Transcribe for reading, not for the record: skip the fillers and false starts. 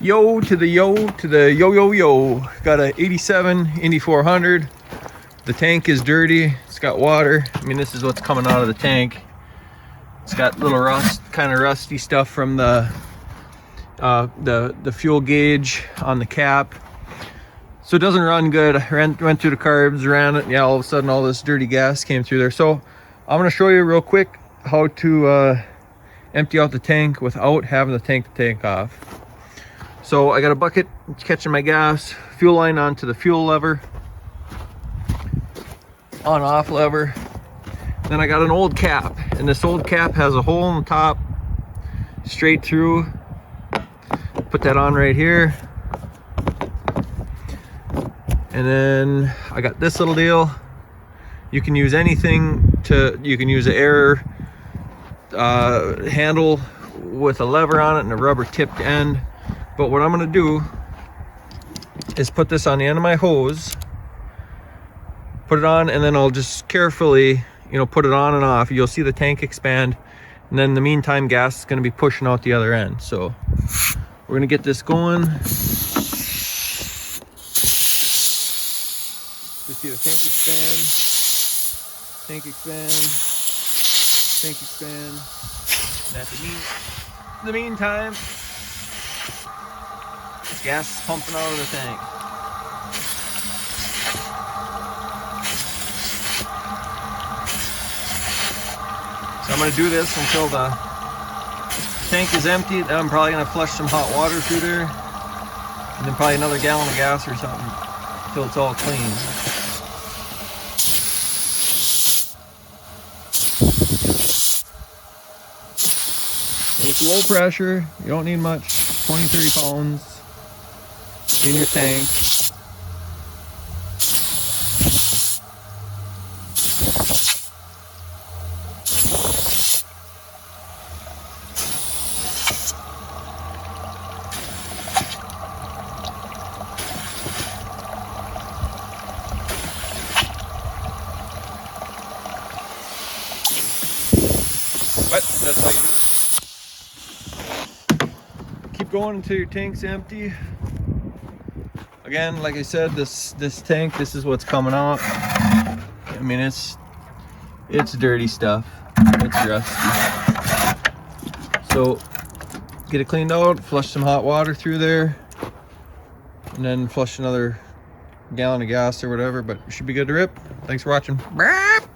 Yo to the yo to the yo yo yo. Got a 87 Indy 400. The tank is dirty. It's got water. I mean, this is what's coming out of the tank. It's got little rust, kind of rusty stuff from the fuel gauge on the cap. So it doesn't run good. I went through the carbs, ran it. Yeah, all of a sudden all this dirty gas came through there. So I'm gonna show you real quick how to empty out the tank without having the tank off. So I got a bucket catching my gas, fuel line onto the fuel lever, on off lever. Then I got an old cap, and this old cap has a hole in the top straight through. Put that on right here. And then I got this little deal. You can use anything you can use an air handle with a lever on it and a rubber tipped end. But what I'm gonna do is put this on the end of my hose, put it on, and then I'll just carefully, put it on and off. You'll see the tank expand, and then in the meantime, gas is gonna be pushing out the other end. So we're gonna get this going. You see the tank expand, tank expand, tank expand. And in the meantime, gas is pumping out of the tank. So I'm going to do this until the tank is empty. Then I'm probably going to flush some hot water through there, and then probably another gallon of gas or something until it's all clean. It's low pressure. You don't need much. 20-30 pounds in your tank. But that's how you do it. Keep going until your tank's empty. Again, like I said, this tank, this is what's coming out. I mean, it's dirty stuff. It's rusty. So get it cleaned out, flush some hot water through there, and then flush another gallon of gas or whatever, but it should be good to rip. Thanks for watching. Braaaap.